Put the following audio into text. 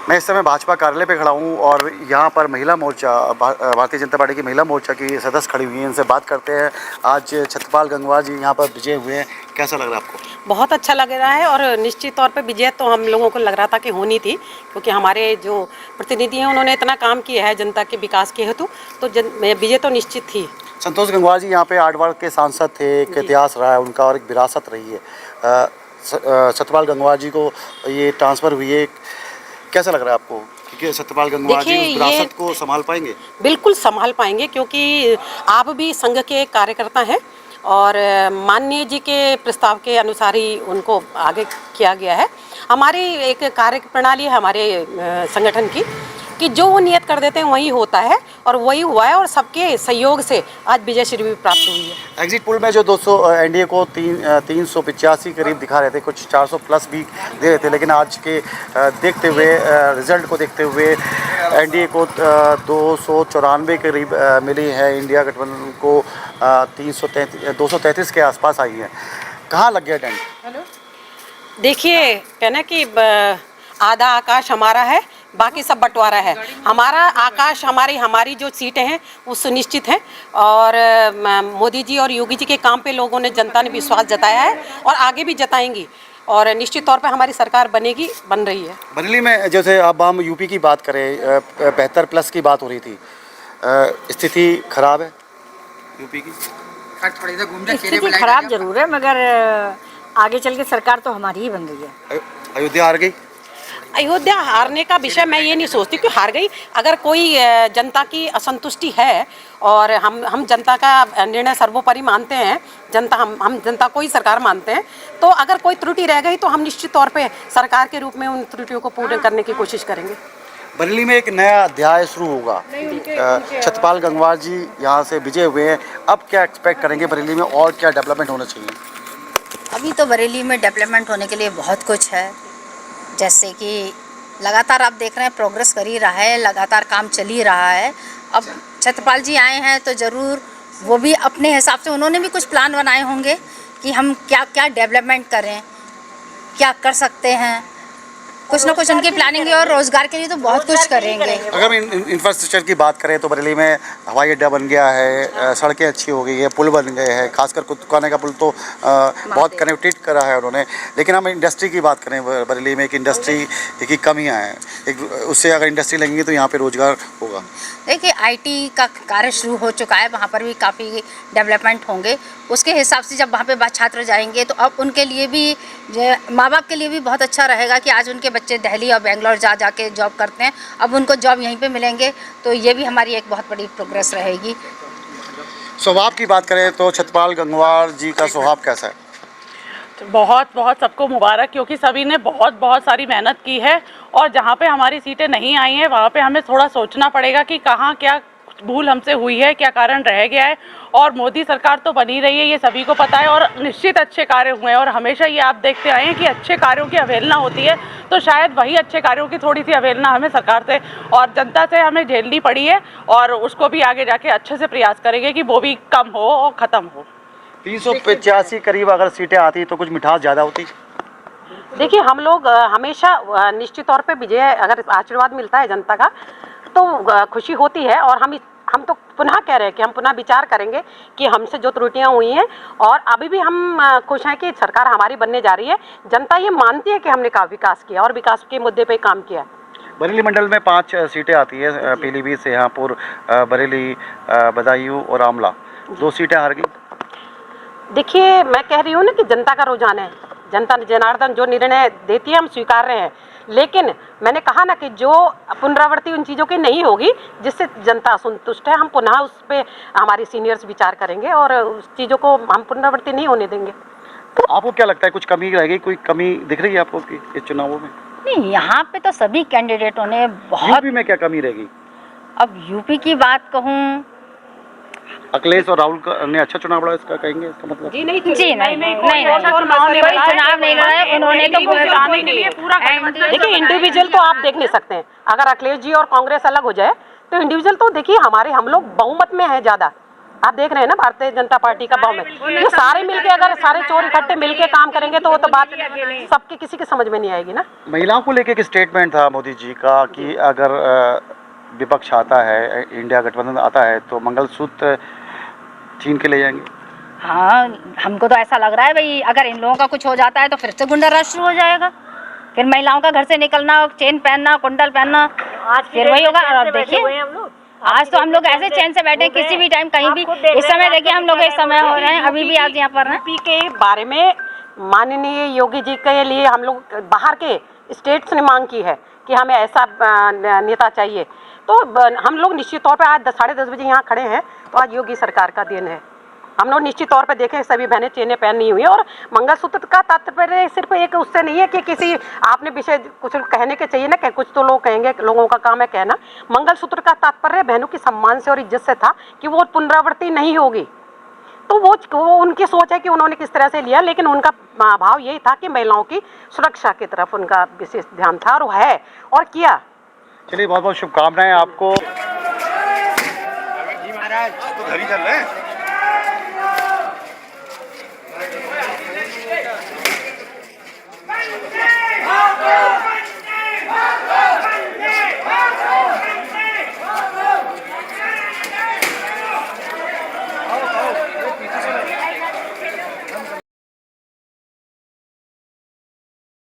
मैं इस समय भाजपा कार्यालय पे खड़ा हूँ और यहाँ पर महिला मोर्चा भारतीय जनता पार्टी की महिला मोर्चा की सदस्य खड़ी हुई हैं। इनसे बात करते हैं। आज छत्रपाल गंगवार जी यहाँ पर विजय हुए हैं, कैसा लग रहा है आपको? बहुत अच्छा लग रहा है और निश्चित तौर पे विजय तो हम लोगों को लग रहा था कि होनी थी, क्योंकि हमारे जो प्रतिनिधि हैं उन्होंने इतना काम किया है जनता के विकास के हेतु, तो विजय तो निश्चित थी। संतोष गंगवार जी यहाँ पे 8 बार के सांसद थे, एक इतिहास रहा है उनका और एक विरासत रही है। छत्रपाल गंगवार जी को ये ट्रांसफ़र हुई है, कैसा लग रहा है आपको कि छत्रपाल गंगवार जी उस विरासत को संभाल पाएंगे? बिल्कुल संभाल पाएंगे, क्योंकि आप भी संघ के कार्यकर्ता हैं और माननीय जी के प्रस्ताव के अनुसार ही उनको आगे किया गया है। हमारी एक कार्य प्रणाली है हमारे संगठन की कि जो वो नियत कर देते हैं वही होता है, और वही हुआ है और सबके सहयोग से आज विजय श्री भी प्राप्त हुई है। एग्जिट पोल में जो 200 एनडीए को 385 करीब दिखा रहे थे, कुछ 400 प्लस भी दे रहे थे, लेकिन आज के देखते हुए रिजल्ट को देखते हुए एनडीए को 294 करीब मिली है, इंडिया गठबंधन को 233 के आसपास आई है। कहाँ लग गया डेंट? देखिए, कहना कि आधा आकाश हमारा है, बाकी सब बंटवारा है। हमारा आकाश, हमारी जो सीटें हैं वो सुनिश्चित हैं, और मोदी जी और योगी जी के काम पे लोगों ने, जनता ने विश्वास जताया है और आगे भी जताएंगी, और निश्चित तौर पे हमारी सरकार बनेगी, बन रही है। बरेली में जैसे अब हम यूपी की बात करें, 75 प्लस की बात हो रही थी, स्थिति खराब है यूपी की? स्थिति खराब जरूर है, मगर आगे चल के सरकार तो हमारी ही बन रही है। अयोध्या हार गई? अयोध्या हारने का विषय मैं ये नहीं सोचती कि हार गई। अगर कोई जनता की असंतुष्टि है, और हम जनता का निर्णय सर्वोपरि मानते हैं, हम जनता को ही सरकार मानते हैं, तो अगर कोई त्रुटि रह गई तो हम निश्चित तौर पे सरकार के रूप में उन त्रुटियों को पूर्ण करने की कोशिश करेंगे। बरेली में एक नया अध्याय शुरू होगा। छत्रपाल गंगवार जी यहाँ से विजय हुए हैं, अब क्या एक्सपेक्ट करेंगे बरेली में, और क्या डेवलपमेंट होना चाहिए? अभी तो बरेली में डेवलपमेंट होने के लिए बहुत कुछ है, जैसे कि लगातार आप देख रहे हैं प्रोग्रेस कर ही रहा है, लगातार काम चल ही रहा है। अब छत्रपाल जी आए हैं तो ज़रूर वो भी अपने हिसाब से, उन्होंने भी कुछ प्लान बनाए होंगे कि हम क्या क्या डेवलपमेंट करें, क्या कर सकते हैं। कुछ ना कुछ उनकी प्लानिंग है, और रोजगार के लिए तो बहुत कुछ करेंगे। अगर इंफ्रास्ट्रक्चर की बात करें तो बरेली में हवाई अड्डा बन गया है, सड़कें अच्छी हो गई है, पुल बन गए हैं, खासकर कुतुकाने का पुल तो बहुत कनेक्टेड करा है उन्होंने। लेकिन हम इंडस्ट्री की बात करें, बरेली में एक इंडस्ट्री की कमियाँ हैं, एक उससे अगर इंडस्ट्री लगेंगी तो यहाँ पर रोजगार होगा। देखिए, आईटी का कार्य शुरू हो चुका है, वहाँ पर भी काफ़ी डेवलपमेंट होंगे। उसके हिसाब से जब वहाँ पे छात्र जाएंगे तो अब उनके लिए भी, माँ बाप के लिए भी बहुत अच्छा रहेगा कि आज उनके बच्चे दिल्ली और बेंगलोर जा के जॉब करते हैं, अब उनको जॉब यहीं पे मिलेंगे, तो ये भी हमारी एक बहुत बड़ी प्रोग्रेस रहेगी। स्वभाव की बात करें तो छत्रपाल गंगवार जी का स्वभाव कैसा है? बहुत सबको मुबारक, क्योंकि सभी ने बहुत सारी मेहनत की है, और जहाँ पे हमारी सीटें नहीं आई हैं वहाँ पे हमें थोड़ा सोचना पड़ेगा कि कहाँ क्या भूल हमसे हुई है, क्या कारण रह गया है। और मोदी सरकार तो बनी रही है, ये सभी को पता है, और निश्चित अच्छे कार्य हुए हैं। और हमेशा ये आप देखते आए हैं कि अच्छे कार्यों की अवहेलना होती है, तो शायद वही अच्छे कार्यों की थोड़ी सी अवहेलना हमें सरकार से और जनता से हमें झेलनी पड़ी है, और उसको भी आगे जाके अच्छे से प्रयास करेंगे कि वो भी कम हो और ख़त्म हो। 385 करीब अगर सीटें आती तो कुछ मिठास ज़्यादा होती। देखिए, हम लोग हमेशा निश्चित तौर पे विजय, अगर आशीर्वाद मिलता है जनता का तो खुशी होती है, और हम तो पुनः कह रहे हैं कि हम पुनः विचार करेंगे कि हमसे जो त्रुटियां हुई हैं, और अभी भी हम खुश हैं कि सरकार हमारी बनने जा रही है। जनता ये मानती है कि हमने का विकास किया और विकास के मुद्दे पे काम किया है। बरेली मंडल में 5 सीटें आती है, पीलीभीत, सेहापुर, बरेली, बदायूं और आमला, 2 सीटें हार गई। देखिए, मैं कह रही हूँ ना कि जनता का रुझान है, जनता जनार्दन जो निर्णय देती है हम स्वीकार रहे हैं, लेकिन मैंने कहा ना कि जो पुनरावृत्ति उन चीज़ों की नहीं होगी जिससे जनता असंतुष्ट है, हम पुनः उस पर हमारी सीनियर्स विचार करेंगे और उस चीज़ों को हम पुनरावृत्ति नहीं होने देंगे। आपको क्या लगता है, कुछ कमी रहेगी, कोई कमी दिख रही है आपको कि इस चुनावों में? नहीं, यहाँ पे तो सभी कैंडिडेटों ने बहुत। यूपी में क्या कमी रहेगी? अब यूपी की बात कहूँ, अखिलेश और राहुल ने अच्छा चुनाव लड़ा, इसका कहेंगे इसका मतलब? जी नहीं, कोई चुनाव नहीं लड़ा, उन्होंने तो देखिए, इंडिविजुअल तो आप देख नहीं सकते हैं। अगर अखिलेश जी और कांग्रेस अलग हो जाए तो इंडिविजुअल तो देखिए, हम लोग बहुमत में है ज़्यादा, आप देख रहे हैं ना भारतीय जनता पार्टी का भाव में, ये सारे मिलके अगर सारे चोर इकट्ठे मिलके काम करेंगे तो वो तो बात सबके किसी के समझ में नहीं आएगी ना। महिलाओं को लेके एक स्टेटमेंट था मोदी जी का कि अगर विपक्ष आता है, इंडिया गठबंधन आता है तो मंगलसूत्र छीन के ले जाएंगे। हाँ, हमको तो ऐसा लग रहा है भाई, अगर इन लोगों का कुछ हो जाता है तो फिर से गुंडा राज शुरू हो जाएगा। फिर महिलाओं का घर से निकलना, चेन पहनना, कुंडल पहनना, फिर वही होगा। और देखिए आज तो हम लोग ऐसे चैन से बैठे, किसी भी टाइम कहीं भी, इस समय देखिए हम लोग इस समय हो रहे हैं, अभी भी आज यहाँ पर हैं। यूपी के बारे में माननीय योगी जी के लिए हम लोग बाहर के स्टेट्स ने मांग की है कि हमें ऐसा नेता चाहिए, तो हम लोग निश्चित तौर पे आज 10:30 बजे यहाँ खड़े हैं तो आज योगी सरकार का दिन है। हम लोग निश्चित तौर पे देखें सभी बहनें चेनें पहनी हुई है, और मंगलसूत्र का तात्पर्य सिर्फ एक उससे नहीं है कि किसी आपने विषय कुछ कहने के चाहिए ना, कि कुछ तो लोग कहेंगे, लोगों का काम है कहना। मंगलसूत्र का तात्पर्य बहनों की सम्मान से और इज्जत से था कि वो पुनरावृत्ति नहीं होगी। तो वो उनकी सोच है कि उन्होंने किस तरह से लिया, लेकिन उनका भाव यही था कि महिलाओं की सुरक्षा की तरफ उनका विशेष ध्यान था, और है और किया। चलिए बहुत बहुत शुभकामनाएं आपको। जी महाराज तो घर ही चल रहे हैं। Yeah!